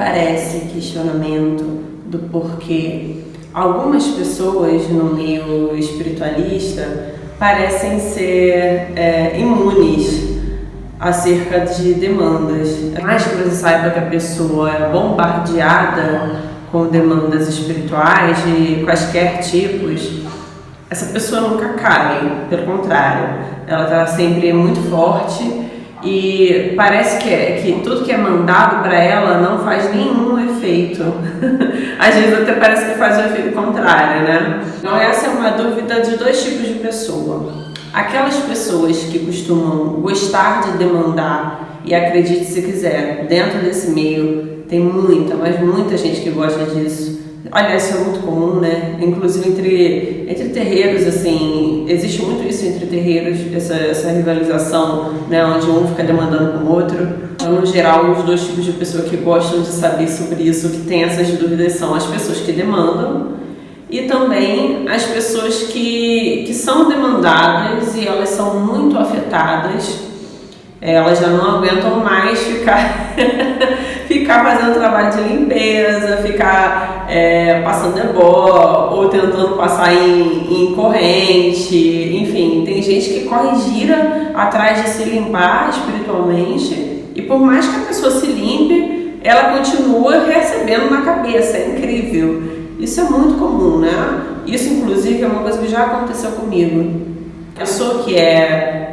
aparece questionamento do porquê algumas pessoas no meio espiritualista parecem ser imunes acerca de demandas. Por mais que você saiba que a pessoa é bombardeada com demandas espirituais de quaisquer tipos, essa pessoa nunca cai, pelo contrário, ela está sempre muito forte e parece que tudo que é mandado para ela não faz nenhum efeito. Às vezes até parece que faz o efeito contrário, né? Então essa é uma dúvida de dois tipos de pessoa. Aquelas pessoas que costumam gostar de demandar, e acredite se quiser, dentro desse meio tem muita, mas muita gente que gosta disso. Aliás, isso é muito comum, né? Inclusive entre terreiros, assim, existe muito isso entre terreiros, essa rivalização, né? Onde um fica demandando com o outro. Então, no geral, os dois tipos de pessoa que gostam de saber sobre isso, que têm essas dúvidas, são as pessoas que demandam e também as pessoas que são demandadas e elas são muito afetadas. Elas já não aguentam mais ficar fazendo trabalho de limpeza, ficar passando ebó ou tentando passar em corrente, enfim, tem gente que corre e gira atrás de se limpar espiritualmente e por mais que a pessoa se limpe, ela continua recebendo na cabeça, é incrível. Isso é muito comum, né? Isso inclusive é uma coisa que já aconteceu comigo. A pessoa que é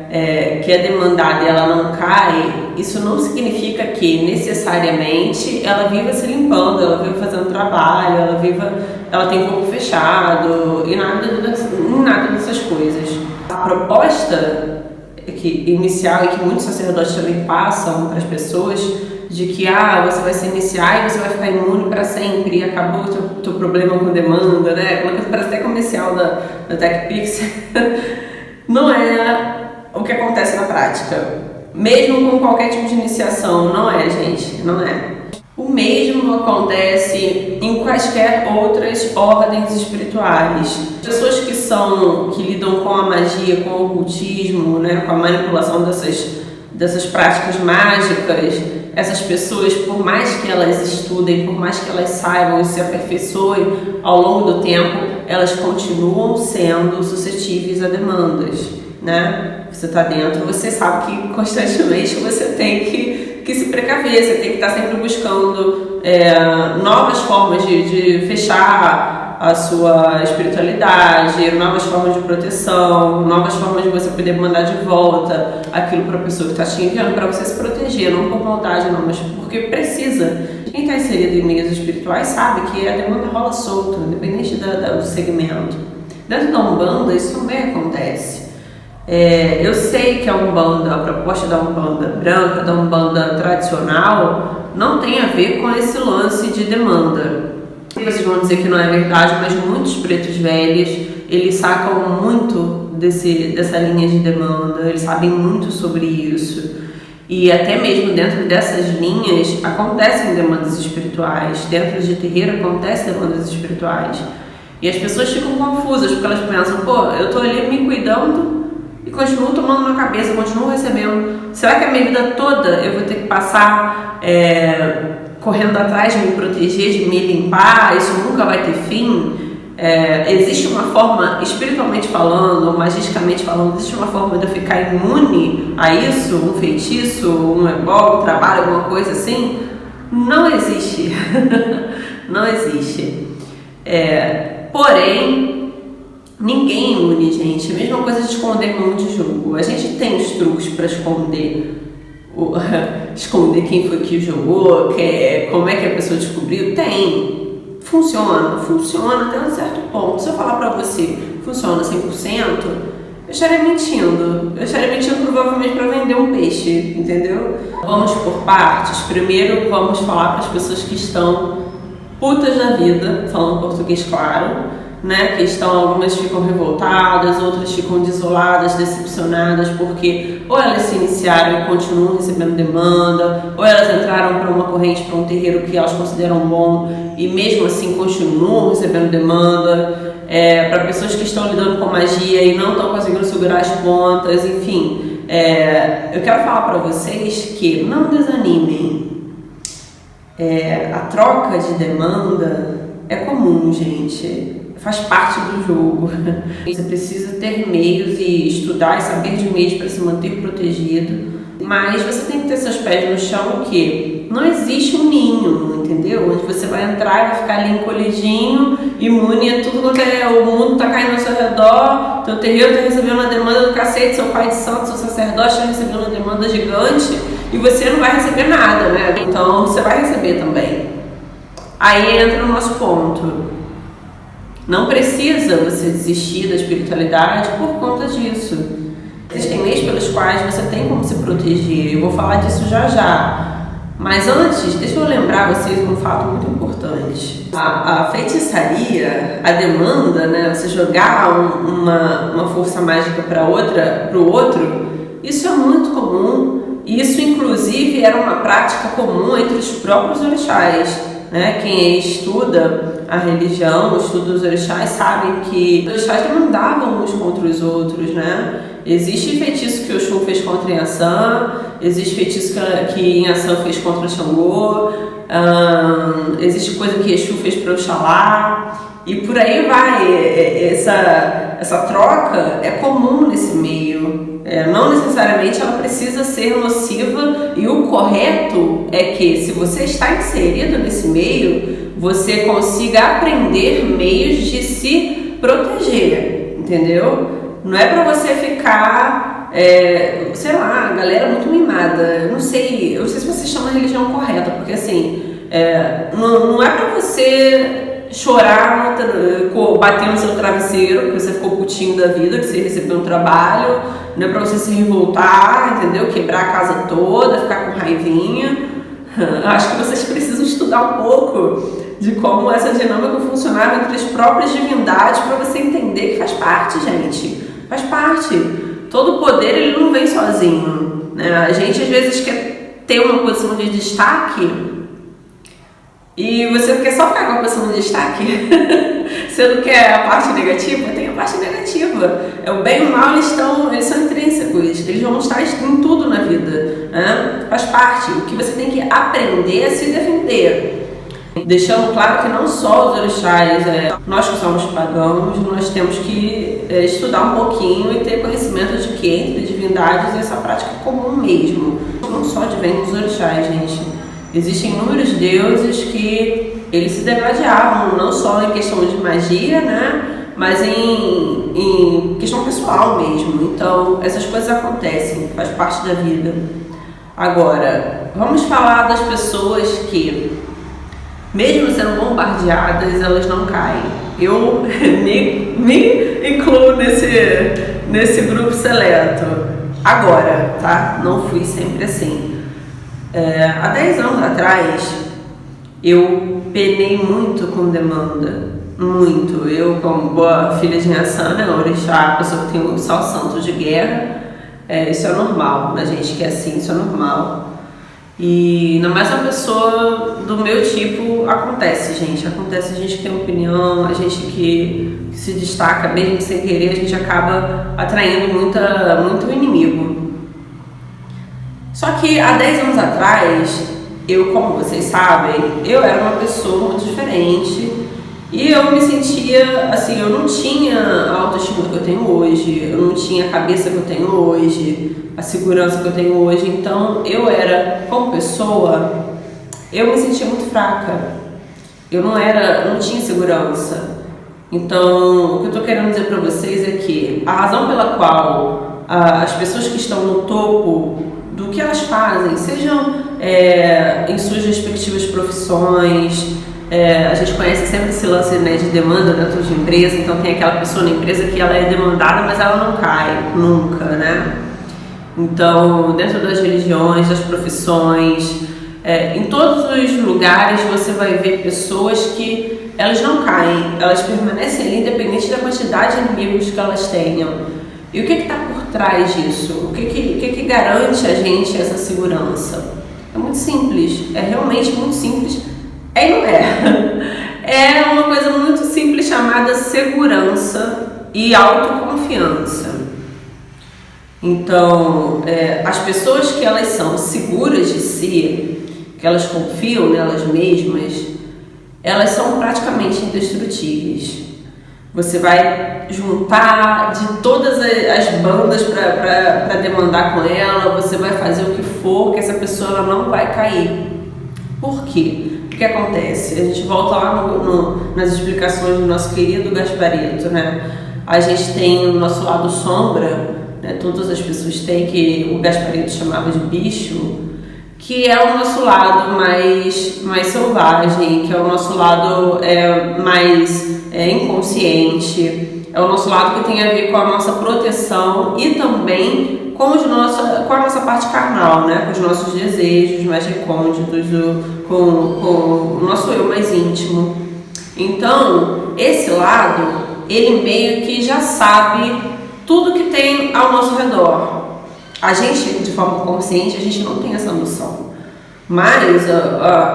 demandada e ela não cai, isso não significa que necessariamente ela viva se limpando, ela viva fazendo trabalho, ela tem corpo fechado e nada dessas coisas. A proposta inicial e que muitos sacerdotes também passam para as pessoas de que você vai se iniciar e você vai ficar imune para sempre e acabou o teu problema com demanda, né? Parece até comercial da TechPix. Não é o que acontece na prática. Mesmo com qualquer tipo de iniciação, não é, gente, não é. O mesmo acontece em quaisquer outras ordens espirituais. Pessoas que lidam com a magia, com o ocultismo, né, com a manipulação dessas práticas mágicas, essas pessoas, por mais que elas estudem, por mais que elas saibam e se aperfeiçoem ao longo do tempo, elas continuam sendo suscetíveis a demandas, né? Você está dentro, você sabe que constantemente você tem que se precaver, você tem que estar sempre buscando novas formas de fechar a sua espiritualidade, novas formas de proteção, novas formas de você poder mandar de volta aquilo para a pessoa que está te enviando, para você se proteger, não por maldade, não, mas porque precisa. Quem está inserido em meios espirituais sabe que a demanda rola solta, independente do segmento. Dentro da Umbanda, isso também acontece. Eu sei que a Umbanda, a proposta da Umbanda branca, da Umbanda tradicional, não tem a ver com esse lance de demanda. Vocês vão dizer que não é verdade, mas muitos pretos velhos, eles sacam muito dessa linha de demanda, eles sabem muito sobre isso. E até mesmo dentro dessas linhas acontecem demandas espirituais, dentro de terreiro acontecem demandas espirituais. E as pessoas ficam confusas, porque elas pensam, eu tô ali me cuidando e continuo tomando na cabeça, continuo recebendo. Será que a minha vida toda eu vou ter que passar correndo atrás de me proteger, de me limpar? Isso nunca vai ter fim? Existe uma forma, espiritualmente falando, magisticamente falando, existe uma forma de eu ficar imune a isso? Um feitiço, um ebó, um trabalho, alguma coisa assim? Não existe. Não existe. Porém, ninguém é imune, gente. A mesma coisa de esconder mão de jogo. A gente tem os truques para esconder quem foi que jogou, como é que a pessoa descobriu. Tem. Funciona até um certo ponto. Se eu falar pra você, funciona 100%, eu estaria mentindo. Eu estaria mentindo provavelmente para vender um peixe, entendeu? Vamos por partes. Primeiro, vamos falar para as pessoas que estão putas da vida, falando português claro, né? Algumas ficam revoltadas, outras ficam desoladas, decepcionadas, porque ou elas se iniciaram e continuam recebendo demanda, ou elas entraram para uma corrente, para um terreiro que elas consideram bom e mesmo assim continuam recebendo demanda, para pessoas que estão lidando com magia e não estão conseguindo segurar as pontas, enfim. Eu quero falar para vocês que não desanimem. A troca de demanda é comum, gente. Faz parte do jogo. Você precisa ter meios e estudar e saber de meios para se manter protegido. Mas você tem que ter seus pés no chão, o quê? Não existe um ninho, entendeu? Onde você vai entrar e vai ficar ali encolhidinho, imune a tudo quanto o mundo tá caindo ao seu redor, teu terreiro tá recebendo uma demanda do cacete, seu pai de santo, seu sacerdote tá recebendo uma demanda gigante e você não vai receber nada, né? Então você vai receber também. Aí entra o nosso ponto. Não precisa você desistir da espiritualidade por conta disso. Existem leis pelas quais você tem como se proteger. Eu vou falar disso já já. Mas antes, deixa eu lembrar vocês um fato muito importante. A feitiçaria, a demanda, né, você jogar uma força mágica para o outro, isso é muito comum. Isso, inclusive, era uma prática comum entre os próprios orixás. Né? Quem estuda a religião, estuda os orixás, sabem que os orixás demandavam uns contra os outros, né? Existe feitiço que o Oxum fez contra Inhaçã, existe feitiço que Inhaçã fez contra Xangô, existe coisa que Exu fez para Oxalá, e por aí vai. Essa troca é comum nesse meio. Não necessariamente ela precisa ser nociva, e o correto é que, se você está inserido nesse meio, você consiga aprender meios de se proteger, entendeu? Não é para você ficar, sei lá, galera muito mimada. Eu não sei se você chama a religião correta, porque assim, não é para você chorar, bater no seu travesseiro, porque você ficou putinho da vida, que você recebeu um trabalho, não é pra você se revoltar, entendeu? Quebrar a casa toda, ficar com raivinha. Acho que vocês precisam estudar um pouco de como essa dinâmica funcionava entre as próprias divindades, para você entender que faz parte, gente. Faz parte. Todo poder, ele não vem sozinho, né? A gente às vezes quer ter uma posição de destaque e você quer só ficar com a posição de destaque. Você não quer a parte negativa? Tem a parte negativa. O bem e o mal, eles são intrínsecos. Eles vão estar em tudo na vida, né? Faz parte. O que você tem que aprender é se defender. Deixando claro que não só os orixás, nós que somos pagãos, nós temos que estudar um pouquinho e ter conhecimento de que entre divindades essa prática é comum mesmo. Não só advém dos orixás, gente. Existem inúmeros deuses que eles se degladiavam, não só em questão de magia, né, mas em questão pessoal mesmo. Então, essas coisas acontecem, faz parte da vida. Agora, vamos falar das pessoas que, mesmo sendo bombardeadas, elas não caem. Eu me incluo nesse grupo seleto. Agora, tá? Não fui sempre assim. Há 10 anos atrás, eu penei muito com demanda. Muito. Eu, como boa filha de Inhaçã, né, orixá, pessoa que tem só santo de guerra, isso é normal. A gente que é assim, isso é normal. E ainda mais uma pessoa do meu tipo, acontece, gente. Acontece, a gente tem opinião, a gente que se destaca, mesmo sem querer, a gente acaba atraindo muito inimigo. Só que há 10 anos atrás, eu, como vocês sabem, eu era uma pessoa muito diferente. E eu me sentia, assim, eu não tinha a autoestima que eu tenho hoje, eu não tinha a cabeça que eu tenho hoje, a segurança que eu tenho hoje. Então, eu era, como pessoa, eu me sentia muito fraca. Eu não tinha segurança. Então, o que eu estou querendo dizer para vocês é que a razão pela qual as pessoas que estão no topo do que elas fazem, sejam em suas respectivas profissões, a gente conhece sempre esse lance, né, de demanda dentro de empresa. Então tem aquela pessoa na empresa que ela é demandada, mas ela não cai nunca, né? Então, dentro das religiões, das profissões, em todos os lugares você vai ver pessoas que elas não caem, elas permanecem ali independente da quantidade de inimigos que elas tenham. E o que está por trás disso? O que garante a gente essa segurança? É muito simples, é realmente muito simples. E não é. É uma coisa muito simples chamada segurança e autoconfiança. Então, as pessoas que elas são seguras de si, que elas confiam nelas mesmas, elas são praticamente indestrutíveis. Você vai juntar de todas as bandas para demandar com ela, você vai fazer o que for, que essa pessoa ela não vai cair. Por quê? O que acontece? A gente volta lá nas explicações do nosso querido Gasparetto, né? A gente tem o nosso lado sombra, né? Todas as pessoas têm, que o Gasparetto chamava de bicho, que é o nosso lado mais selvagem, que é o nosso lado mais inconsciente, é o nosso lado que tem a ver com a nossa proteção e também com a nossa parte carnal, né? Com os nossos desejos mais recônditos, com o nosso eu mais íntimo. Então, esse lado, ele meio que já sabe tudo que tem ao nosso redor. A gente, de forma consciente, a gente não tem essa noção. Mas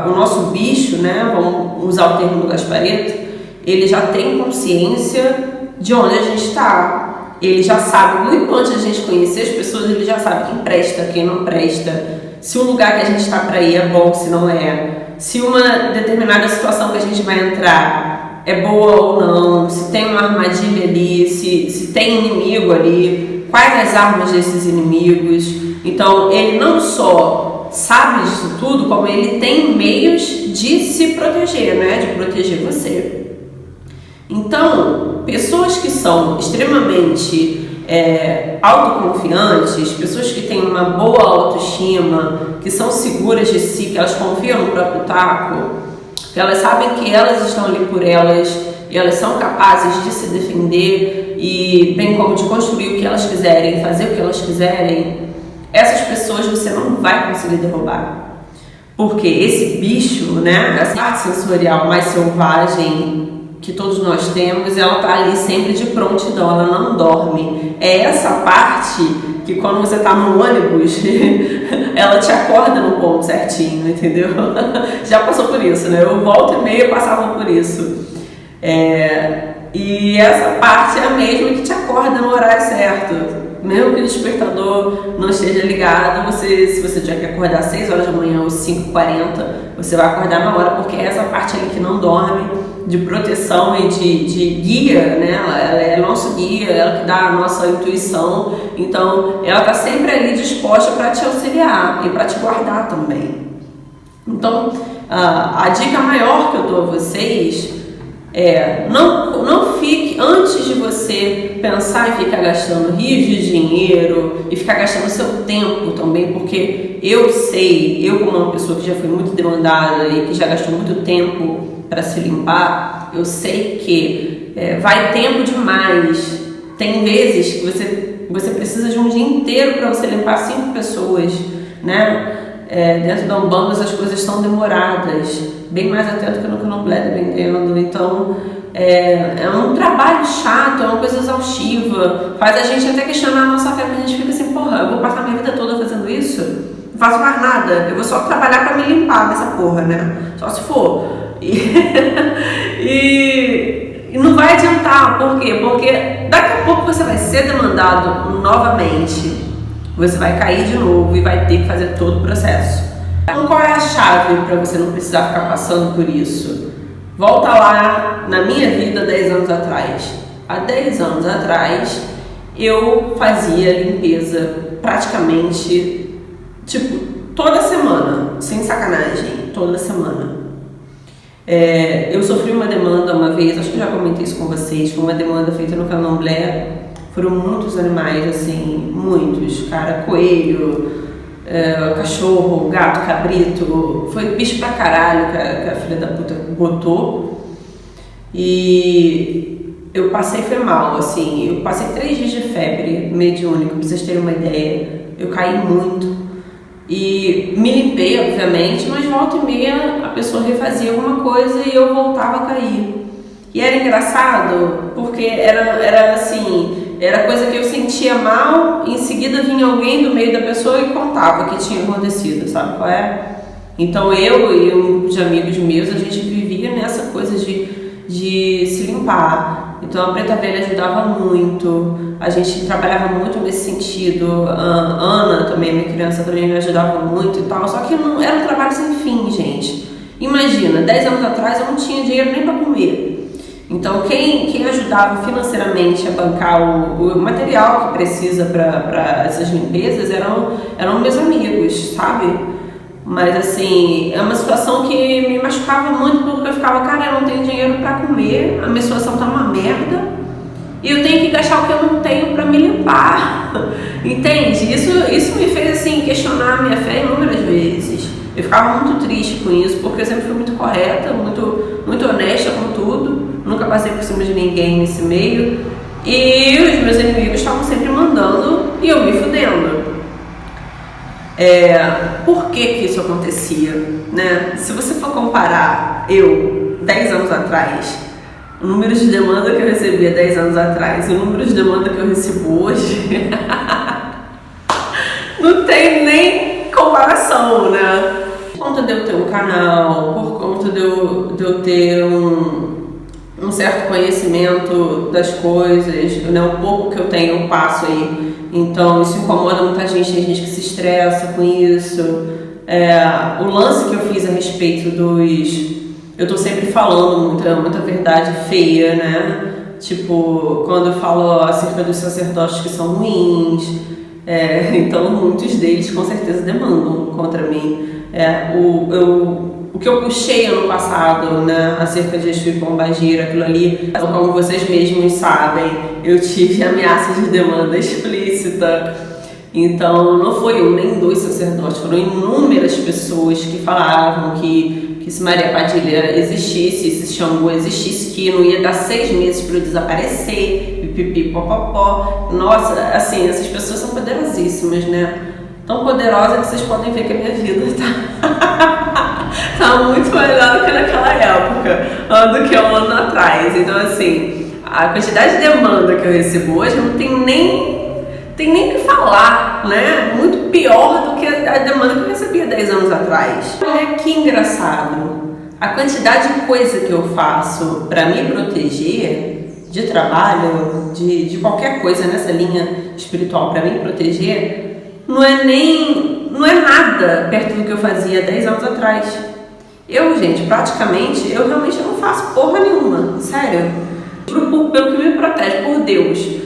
o nosso bicho, né, vamos usar o termo do Gasparetto, ele já tem consciência de onde a gente está. Ele já sabe, muito antes de a gente conhecer as pessoas, ele já sabe quem presta, quem não presta, se o lugar que a gente está para ir é bom, se não é, se uma determinada situação que a gente vai entrar é boa ou não, se tem uma armadilha ali, se tem inimigo ali, quais as armas desses inimigos. Então ele não só sabe disso tudo, como ele tem meios de se proteger, né? De proteger você. Então, pessoas que são extremamente autoconfiantes, pessoas que têm uma boa autoestima, que são seguras de si, que elas confiam no próprio taco, que elas sabem que elas estão ali por elas e elas são capazes de se defender e bem como de construir o que elas quiserem, fazer o que elas quiserem, essas pessoas você não vai conseguir derrubar. Porque esse bicho, né, essa parte sensorial mais selvagem que todos nós temos, ela tá ali sempre de prontidão, ela não dorme. É essa parte que quando você tá no ônibus, ela te acorda no ponto certinho, entendeu? Já passou por isso, né? Eu volta e meia passava por isso. E essa parte é a mesma que te acorda no horário certo. Mesmo que o despertador não esteja ligado, se você tiver que acordar às 6 horas da manhã ou 5h40, você vai acordar na hora, porque é essa parte ali que não dorme, de proteção e de guia, né? Ela é nosso guia, ela que dá a nossa intuição, então ela está sempre ali disposta para te auxiliar e para te guardar também. Então, a dica maior que eu dou a vocês não fique, antes de você pensar em ficar gastando rios de dinheiro e ficar gastando seu tempo também, porque eu como uma pessoa que já foi muito demandada e que já gastou muito tempo para se limpar, eu sei que vai tempo demais. Tem vezes que você precisa de um dia inteiro para você limpar 5 pessoas, né? Dentro da Umbanda as coisas são demoradas, bem mais até do que no Candomblé, dependendo. Então é um trabalho chato, é uma coisa exaustiva, faz a gente até questionar a nossa fé, porque a gente fica assim, porra, eu vou passar minha vida toda fazendo isso? Não faço mais nada, eu vou só trabalhar para me limpar dessa porra, né? Só se for. E não vai adiantar, por quê? Porque daqui a pouco você vai ser demandado novamente, você vai cair de novo e vai ter que fazer todo o processo. Então qual é a chave para você não precisar ficar passando por isso? Volta lá na minha vida 10 anos atrás. Há 10 anos atrás eu fazia limpeza praticamente toda semana, sem sacanagem, toda semana. Eu sofri uma demanda uma vez, acho que eu já comentei isso com vocês, foi uma demanda feita no Candomblé. Foram muitos animais, assim, muitos, cara, coelho, cachorro, gato, cabrito, foi bicho pra caralho que a filha da puta botou. E eu foi mal, assim, eu passei 3 dias de febre mediúnica, pra vocês terem uma ideia. Eu caí muito e me limpei, obviamente, mas volta e meia a pessoa refazia alguma coisa e eu voltava a cair. E era engraçado porque era assim, era coisa que eu sentia mal, em seguida vinha alguém do meio da pessoa e contava o que tinha acontecido, sabe qual é? Então eu e um grupo de amigos meus, a gente vivia nessa coisa de se limpar. Então a Preta Velha ajudava muito, a gente trabalhava muito nesse sentido, a Ana também, minha criança, também me ajudava muito e tal, só que não era um trabalho sem fim, gente. Imagina, 10 anos atrás eu não tinha dinheiro nem para comer. Então quem ajudava financeiramente a bancar o material que precisa para essas limpezas eram meus amigos, sabe? Mas assim, é uma situação que me machucava muito porque eu ficava, cara, eu não tenho dinheiro para comer, a minha situação tá uma merda e eu tenho que gastar o que eu não tenho para me limpar, entende? Isso me fez assim questionar a minha fé inúmeras vezes. Eu ficava muito triste com isso porque eu sempre fui muito correta, muito honesta com tudo, nunca passei por cima de ninguém nesse meio e os meus inimigos estavam sempre mandando e eu me fudendo. Por que isso acontecia, né? Se você for comparar eu, 10 anos atrás, o número de demanda que eu recebia 10 anos atrás e o número de demanda que eu recebo hoje, não tem nem comparação, né? Por conta de eu ter um canal, por conta de eu ter um certo conhecimento das coisas, né? O pouco que eu tenho eu passo aí. Então isso incomoda muita gente, tem gente que se estressa com isso. O lance que eu fiz a respeito eu tô sempre falando muita verdade feia, né? Tipo, quando eu falo acerca dos sacerdotes que são ruins, então muitos deles com certeza demandam contra mim. O que eu puxei ano passado, né, acerca de Exu e Pombagira, aquilo ali, como vocês mesmos sabem, eu tive ameaça de demanda explícita. Então não foi um nem dois sacerdotes, foram inúmeras pessoas que falavam que se Maria Padilha existisse, se Xangô existisse, que não ia dar 6 meses para eu desaparecer, pipipi, popopó. Nossa, assim, essas pessoas são poderosíssimas, né? Tão poderosa que vocês podem ver que a minha vida tá muito melhor do que naquela época, do que um ano atrás. Então, assim, a quantidade de demanda que eu recebo hoje não tem nem o que falar, né? Muito pior do que a demanda que eu recebia 10 anos atrás. Olha que engraçado. A quantidade de coisa que eu faço para me proteger de trabalho, de qualquer coisa nessa linha espiritual para me proteger, não é nada perto do que eu fazia 10 anos atrás. Gente, praticamente, eu realmente não faço porra nenhuma, sério. Pelo que me protege, por Deus.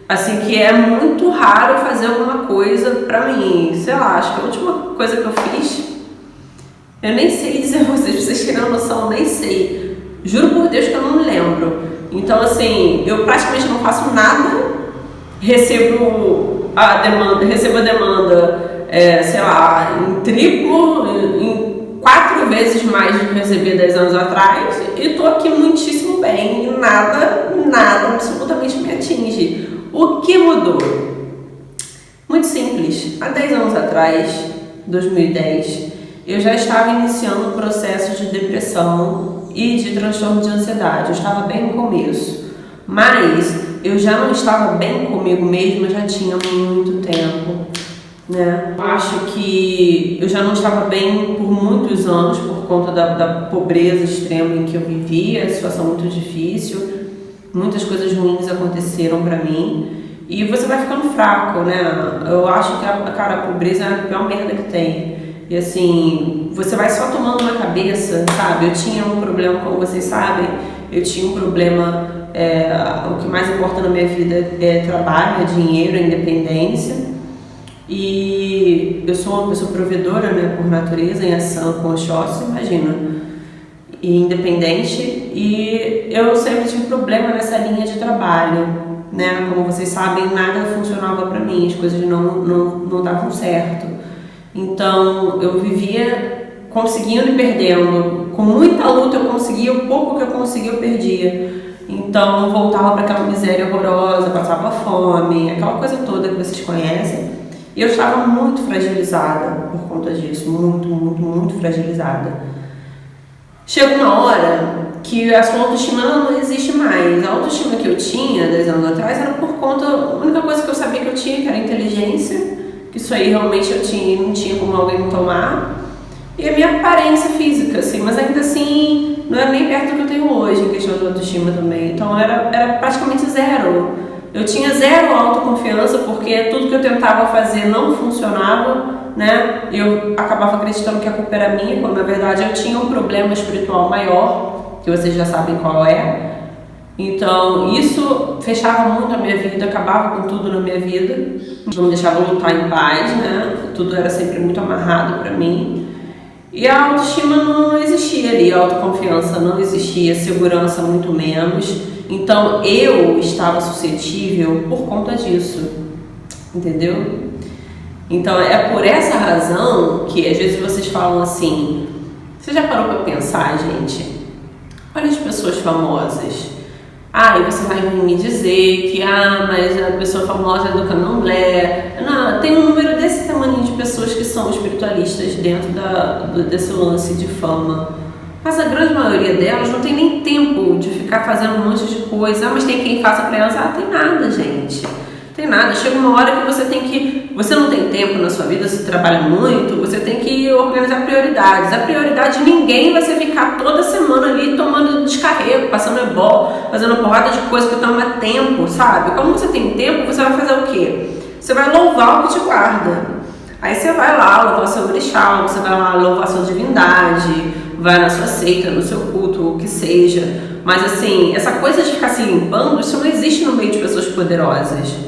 Assim, que é muito raro fazer alguma coisa pra mim. Sei lá, acho que a última coisa que eu fiz, eu nem sei dizer pra vocês terem uma noção, eu nem sei. Juro por Deus que eu não me lembro. Então, assim, eu praticamente não faço nada, recebo a demanda, sei lá, em triplo, em 4 vezes mais do que eu recebia 10 anos atrás e tô aqui muitíssimo bem e nada absolutamente me atinge. O que mudou? Muito simples. Há 10 anos atrás, 2010, eu já estava iniciando o processo de depressão e de transtorno de ansiedade. Eu estava bem no começo, mas eu já não estava bem comigo mesma, já tinha muito tempo, né? Eu acho que eu já não estava bem por muitos anos por conta da pobreza extrema em que eu vivia, a situação muito difícil, muitas coisas ruins aconteceram pra mim e você vai ficando fraco, né? Eu acho que a pobreza é a pior merda que tem. E assim, você vai só tomando na cabeça, sabe? Eu tinha um problema, como vocês sabem, eu tinha um problema, o que mais importa na minha vida é trabalho, é dinheiro, é independência. E eu sou uma pessoa provedora, né, por natureza, em ação, com Oxóssi, imagina, e independente. E eu sempre tive problema nessa linha de trabalho, né? Como vocês sabem, nada funcionava para mim, as coisas não davam certo. Então eu vivia conseguindo e perdendo. Com muita luta eu conseguia, o pouco que eu conseguia eu perdia. Então eu voltava para aquela miséria horrorosa, passava fome, aquela coisa toda que vocês conhecem. E eu estava muito fragilizada por conta disso, muito fragilizada. Chega uma hora que a sua autoestima não existe mais. A autoestima que eu tinha 10 anos atrás era por conta, a única coisa que eu sabia que eu tinha, que era inteligência, que isso aí realmente não tinha como alguém me tomar, e a minha aparência física, assim, mas ainda assim não era nem perto do que eu tenho hoje em questão de autoestima também. Então era praticamente zero. Eu tinha zero autoconfiança porque tudo que eu tentava fazer não funcionava, né? Eu acabava acreditando que a culpa era minha, quando na verdade eu tinha um problema espiritual maior, que vocês já sabem qual é. Então isso fechava muito a minha vida, acabava com tudo na minha vida, não me deixava lutar em paz, né? Tudo era sempre muito amarrado pra mim. E a autoestima não existia ali, a autoconfiança não existia, segurança muito menos. Então eu estava suscetível por conta disso, entendeu? Então é por essa razão que às vezes vocês falam assim, você já parou para pensar, gente? Olha as pessoas famosas. E você vai me dizer que mas a pessoa famosa é do candomblé. Não, tem um número desse tamanho de pessoas que são espiritualistas dentro desse lance de fama. Mas a grande maioria delas não tem nem tempo de ficar fazendo um monte de coisa. Mas tem quem faça pra elas. Tem nada, gente. Tem nada. Chega uma hora que você não tem tempo na sua vida, você trabalha muito, você tem que organizar prioridades. A prioridade de ninguém vai ser ficar toda semana ali tomando descarrego, passando ebó, fazendo uma porrada de coisa que toma tempo, sabe? Como você tem tempo, você vai fazer o quê? Você vai louvar o que te guarda. Aí você vai lá louvar seu orixá, você vai lá louvar sua divindade, vai na sua seita, no seu culto, o que seja. Mas assim, essa coisa de ficar se limpando, isso não existe no meio de pessoas poderosas.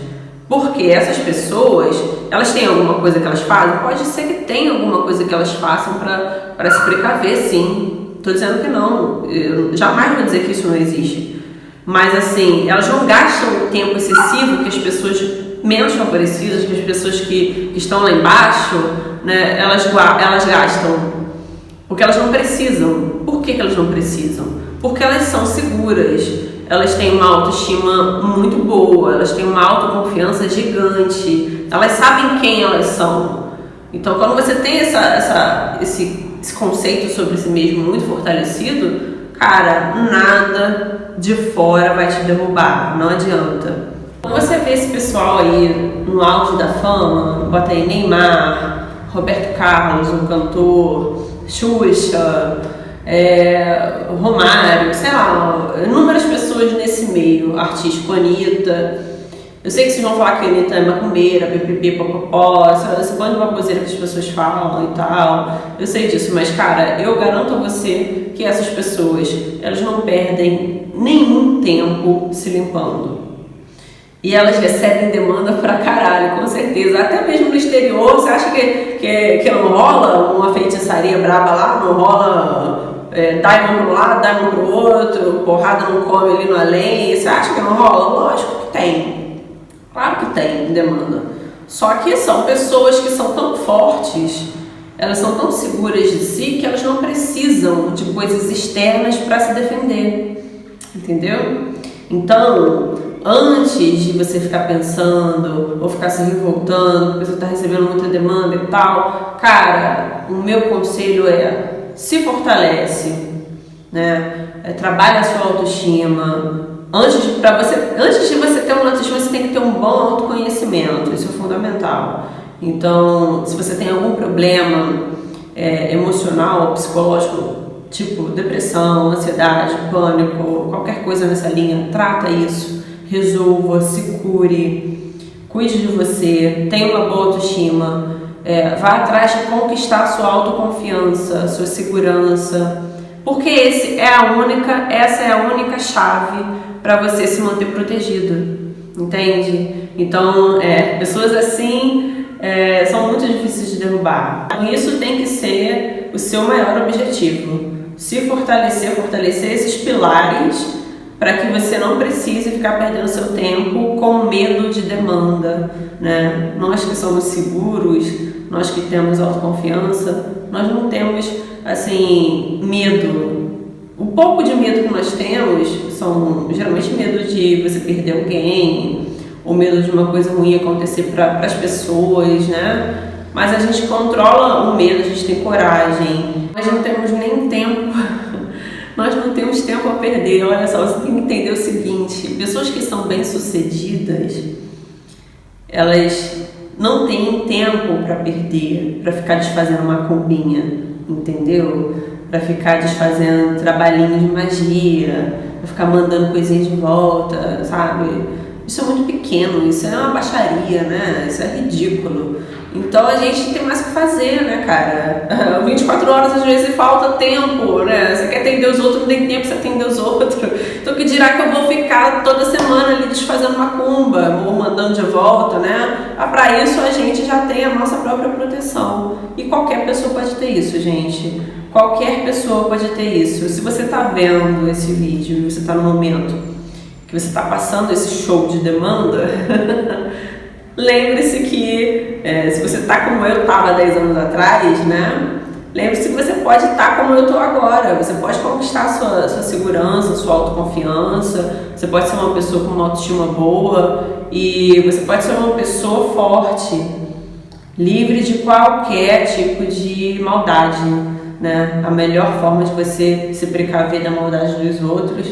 Porque essas pessoas, elas têm alguma coisa que elas fazem? Pode ser que tenha alguma coisa que elas façam para se precaver, sim. Estou dizendo que não. Eu jamais vou dizer que isso não existe. Mas assim, elas não gastam o tempo excessivo que as pessoas menos favorecidas, que as pessoas que estão lá embaixo, né, elas gastam. Porque elas não precisam. Por que elas não precisam? Porque elas são seguras. Elas têm uma autoestima muito boa, elas têm uma autoconfiança gigante, elas sabem quem elas são. Então, quando você tem esse conceito sobre si mesmo muito fortalecido, cara, nada de fora vai te derrubar, não adianta. Quando você vê esse pessoal aí no auge da fama, bota aí Neymar, Roberto Carlos, um cantor, Xuxa, Romário, sei lá, inúmeras pessoas nesse meio artístico, Anitta. Eu sei que vocês vão falar que a Anitta é macumbeira, ppp, popopó, esse bando de baboseira que as pessoas falam e tal. Eu sei disso, mas cara, eu garanto a você que essas pessoas, elas não perdem nenhum tempo se limpando. E elas recebem demanda pra caralho, com certeza. Até mesmo no exterior, você acha que não rola uma feitiçaria braba lá? Não rola diamond pro lado, diamond pro outro, porrada não come ali no além? Você acha que não rola? Lógico que tem. Claro que tem demanda. Só que são pessoas que são tão fortes, elas são tão seguras de si, que elas não precisam de coisas externas para se defender. Entendeu? Então, antes de você ficar pensando ou ficar se revoltando porque você está recebendo muita demanda e tal, cara, o meu conselho se fortalece, né? Trabalha a sua autoestima. Antes de você ter uma autoestima, você tem que ter um bom autoconhecimento, isso é fundamental. Então, se você tem algum problema emocional, psicológico, tipo depressão, ansiedade, pânico, qualquer coisa nessa linha, trata isso. Resolva, se cure, cuide de você, tenha uma boa autoestima, vá atrás de conquistar a sua autoconfiança, a sua segurança, porque essa é a única chave para você se manter protegido, entende? Então, pessoas assim são muito difíceis de derrubar. Então, isso tem que ser o seu maior objetivo, se fortalecer esses pilares, para que você não precise ficar perdendo seu tempo com medo de demanda, né? Nós que somos seguros, nós que temos autoconfiança, nós não temos, assim, medo. O pouco de medo que nós temos são geralmente medo de você perder alguém, ou medo de uma coisa ruim acontecer para as pessoas, né? Mas a gente controla o medo, a gente tem coragem. Nós não temos nem tempo. Nós não temos tempo a perder. Olha só, você tem que entender o seguinte: pessoas que são bem-sucedidas, elas não têm tempo para perder, para ficar desfazendo uma combinha, entendeu? para ficar desfazendo trabalhinho de magia, para ficar mandando coisinhas de volta, sabe? Isso é muito pequeno, isso é uma baixaria, né? Isso é ridículo. Então a gente tem mais o que fazer, né, cara? 24 horas às vezes falta tempo, né? Você quer atender os outros, não tem tempo pra atender os outros. Então que dirá que eu vou ficar toda semana ali desfazendo macumba, ou mandando de volta, né? Pra isso a gente já tem a nossa própria proteção. E qualquer pessoa pode ter isso, gente. Qualquer pessoa pode ter isso. Se você tá vendo esse vídeo e você tá no momento que você tá passando esse show de demanda, lembre-se que se você tá como eu estava 10 anos atrás, né? Lembre-se que você pode estar como eu estou agora. Você pode conquistar sua segurança, sua autoconfiança. Você pode ser uma pessoa com uma autoestima boa e você pode ser uma pessoa forte, livre de qualquer tipo de maldade, né? A melhor forma de você se precaver da maldade dos outros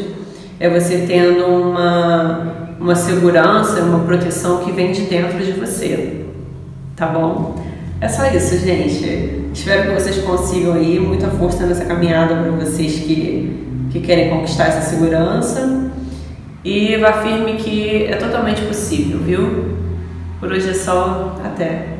é você tendo uma segurança, uma proteção que vem de dentro de você, tá bom? É só isso, gente. Espero que vocês consigam aí muita força nessa caminhada para vocês que querem conquistar essa segurança. E vá firme que é totalmente possível, viu? Por hoje é só. Até!